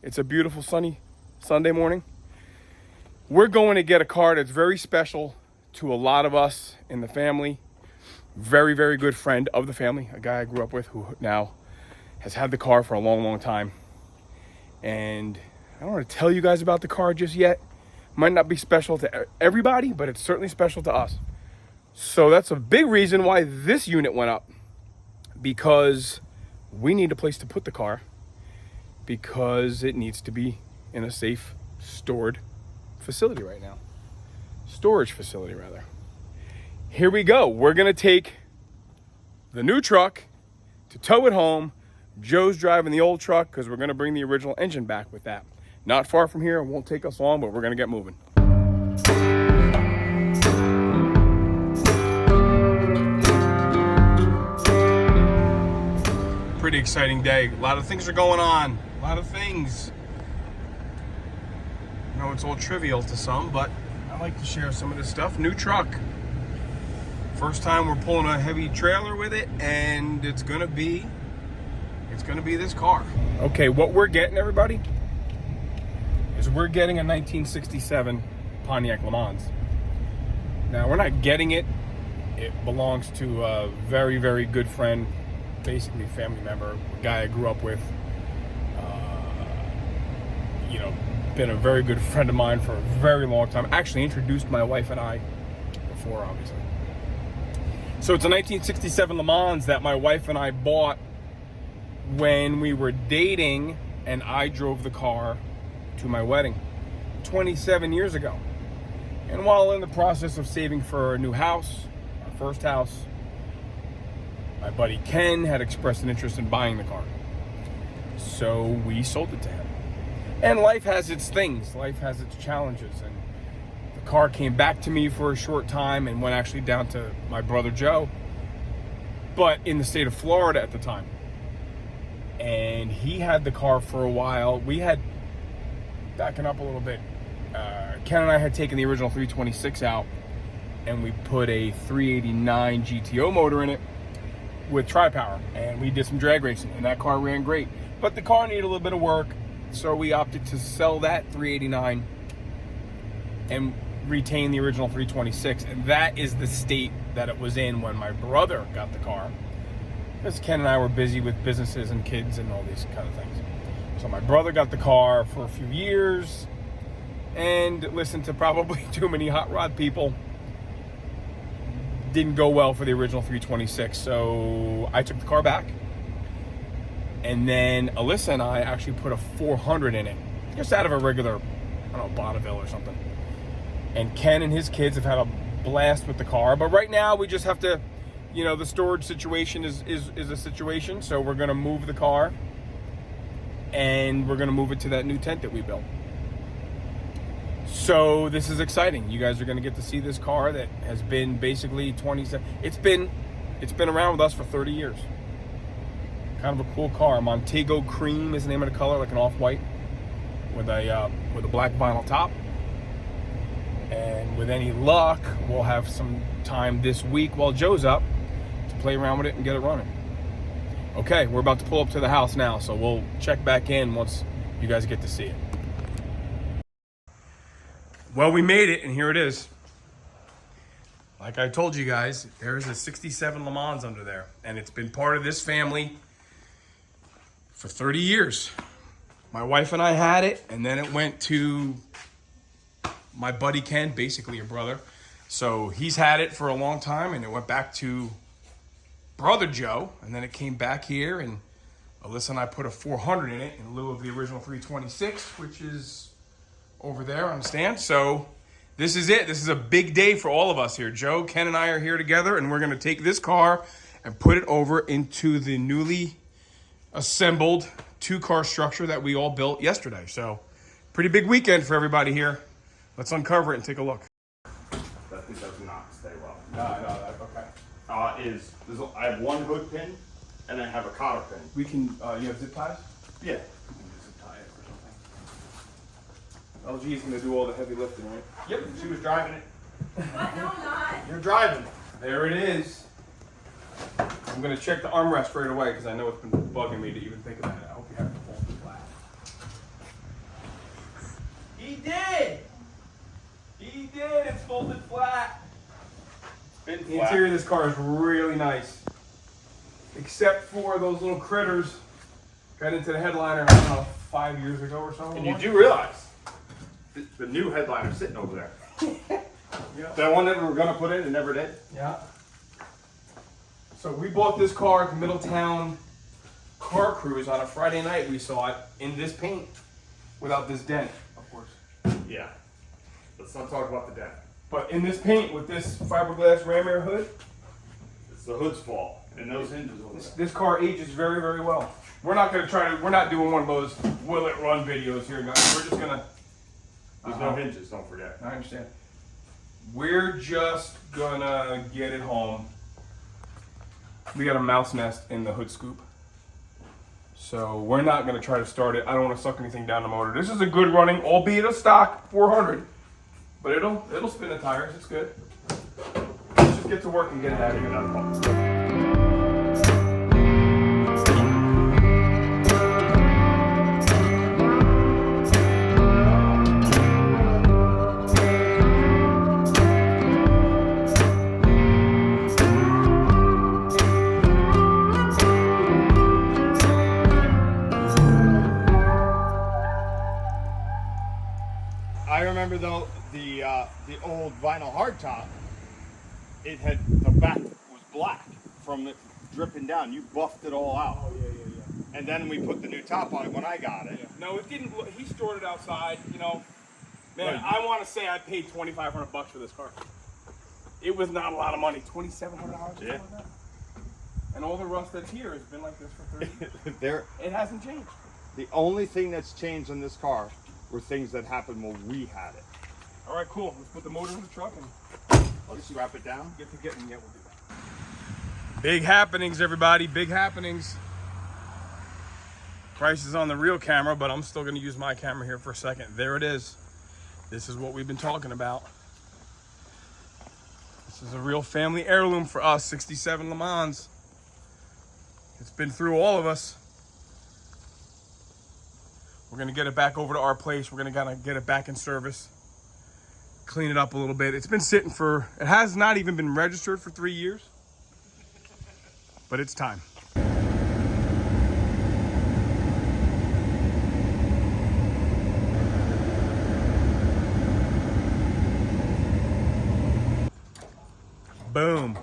It's a beautiful sunny Sunday morning. We're going to get a car that's very special to a lot of us in the family. Very, very good friend of the family, a guy I grew up with who now has had the car for a long, long time. And I don't want to tell you guys about the car just yet. Might not be special to everybody, but it's certainly special to us. So that's a big reason why this unit went up, because we need a place to put the car, because it needs to be in a safe stored facility right now. Storage facility, rather. Here we go. We're going to take the new truck to tow it home. Joe's driving the old truck because we're going to bring the original engine back with that. Not far from here. It won't take us long, but we're going to get moving. Pretty exciting day. A lot of things are going on. A lot of things. I know it's all trivial to some, but I like to share some of this stuff. New truck. First time we're pulling a heavy trailer with it, and it's gonna be this car. Okay, what we're getting, everybody, is we're getting a 1967 Pontiac Lemans. Now, we're not getting it. It belongs to a very, very good friend, basically family member, a guy I grew up with. Been a very good friend of mine for a very long time. Actually introduced my wife and I before, obviously. So it's a 1967 Le Mans that my wife and I bought when we were dating, and I drove the car to my wedding 27 years ago. And while in the process of saving for a new house, our first house, my buddy Ken had expressed an interest in buying the car. So we sold it to him. And life has its things. Life has its challenges. And the car came back to me for a short time and went actually down to my brother Joe, but in the state of Florida at the time. And he had the car for a while. We had, backing up a little bit, Ken and I had taken the original 326 out, and we put a 389 GTO motor in it with tri-power, and we did some drag racing, and that car ran great. But the car needed a little bit of work, so we opted to sell that 389 and retain the original 326, and that is the state that it was in when my brother got the car, because Ken and I were busy with businesses and kids and all these kind of things. So my brother got the car for a few years and listened to probably too many hot rod people. Didn't go well for the original 326, so I took the car back. And then Alyssa and I actually put a 400 in it, just out of a regular, I don't know, Bonneville or something. And Ken and his kids have had a blast with the car. But right now we just have to, the storage situation is a situation. So we're going to move the car, and we're going to move it to that new tent that we built. So this is exciting. You guys are going to get to see this car that has been basically 27. It's been around with us for 30 years. Kind of a cool car. Montego Cream is the name of the color, like an off-white with a black vinyl top. And with any luck, we'll have some time this week while Joe's up to play around with it and get it running. Okay, we're about to pull up to the house now, so we'll check back in once you guys get to see it. Well, we made it, and here it is. Like I told you guys, there is a 67 Le Mans under there, and it's been part of this family for 30 years. My wife and I had it, and then it went to my buddy Ken, basically a brother. So he's had it for a long time, and it went back to brother Joe, and then it came back here, and Alyssa and I put a 400 in it in lieu of the original 326, which is over there on the stand. So this is it. This is a big day for all of us here. Joe, Ken, and I are here together, and we're going to take this car and put it over into the newly assembled two-car structure that we all built yesterday. So pretty big weekend for everybody here. Let's uncover it and take a look. That thing does not stay well. No, that's okay. I have one hood pin, and I have a cotter pin. We can, you have zip ties? Yeah. We can just zip tie it or something. LG's gonna do all the heavy lifting, right? Yep, she was driving it. What? No, I'm not. You're driving. There it is. I'm gonna check the armrest right away because I know it's been bugging me to even think about it. I hope you have it fall flat. folded flat. Been The flat. interior of this car is really nice. Except for those little critters got into the headliner, I don't know, 5 years ago or so. And you do realize the new headliner's sitting over there. Yeah. That one that we were gonna put in and never did. Yeah. So we bought this car at the Middletown Car Cruise on a Friday night. We saw it in this paint without this dent, of course. Yeah. Let's not talk about the dent. But in this paint with this fiberglass ram air hood, It's the hood's fault and those hinges over there. this car ages very, very well. We're not gonna we're not doing one of those will it run videos here, guys. We're just gonna, There's no hinges, don't forget. I understand. We're just gonna get it home. We got a mouse nest in the hood scoop. So we're not gonna try to start it. I don't wanna suck anything down the motor. This is a good running, albeit a stock 400, but it'll spin the tires, it's good. Let's just get to work and get it out of here. I remember though the old vinyl hardtop. It had the back was black from it dripping down. You buffed it all out. Oh, yeah. And then we put the new top on it when I got it. Yeah. No, it didn't. He stored it outside. You know, man, Right. I want to say I paid $2,500 for this car. It was not a lot of money. $2,700. Yeah. Like that. And all the rust that's here has been like this for 30 years. There, It hasn't changed. the only thing that's changed on this car were things that happened when we had it. All right, cool. Let's put the motor in the truck and Let's strap it down. get to getting. Yeah, we'll do that. Big happenings, everybody. Big happenings. Price is on the real camera, but I'm still going to use my camera here for a second. There it is. This is what we've been talking about. This is a real family heirloom for us, 67 Le Mans. It's been through all of us. We're going to get it back over to our place. We're going to kind of get it back in service. Clean it up a little bit. It's been sitting for, it has not even been registered for 3 years. But it's time. Boom.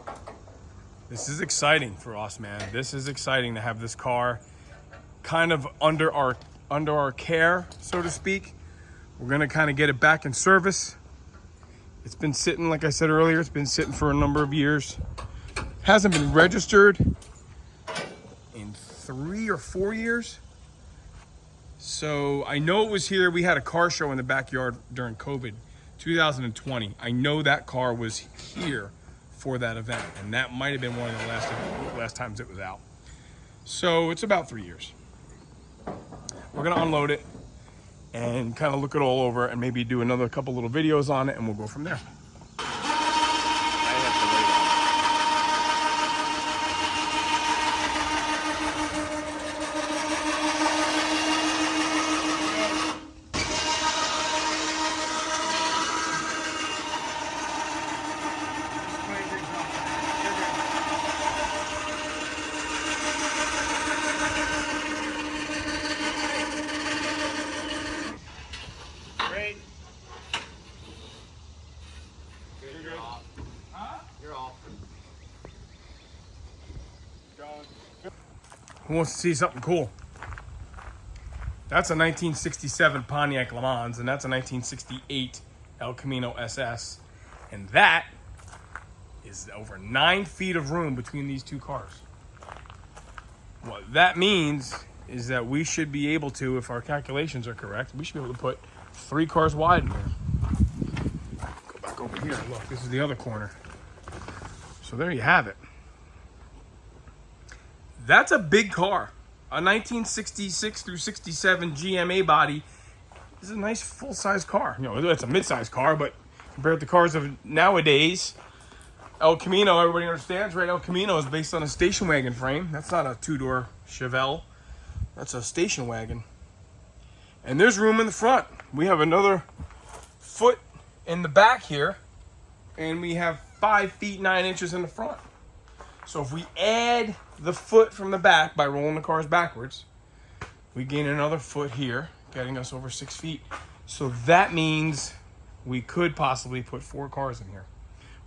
This is exciting for us, man. This is exciting to have this car kind of under our care, so to speak. We're gonna kind of get it back in service. It's been sitting, like I said earlier, it's been sitting for a number of years. Hasn't been registered in 3 or 4 years. So I know it was here. We had a car show in the backyard during COVID, 2020. I know that car was here for that event, and that might have been one of the last times it was out. So it's about 3 years. We're gonna unload it and kind of look it all over and maybe do another couple little videos on it, and we'll go from there. Great. You're off. Huh? You're off. Who wants to see something cool? That's a 1967 Pontiac Lemans, and that's a 1968 El Camino SS. And that is over 9 feet of room between these two cars. What that means is that we should be able to, if our calculations are correct, we should be able to put 3 cars wide in here. Go back over here. Look, this is the other corner. So there you have it. That's a big car. A 1966 through 67 GMA body is a nice full-size car. You know, it's a mid-size car, but compared to cars of nowadays, El Camino, everybody understands, right? El Camino is based on a station wagon frame. That's not a 2-door Chevelle. That's a station wagon. And there's room in the front. We have another foot in the back here. and we have 5 feet 9 inches in the front. So if we add the foot from the back by rolling the cars backwards, we gain another foot here, getting us over 6 feet. So that means we could possibly put 4 cars in here.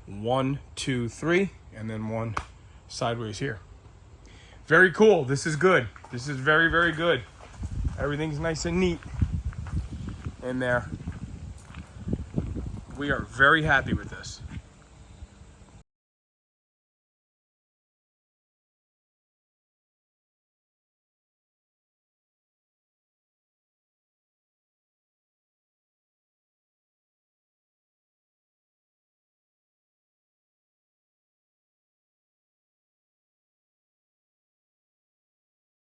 1, 2, 3, and then 1 sideways here. Very cool. This is good. This is very, very good. Everything's nice and neat in there. We are very happy with this.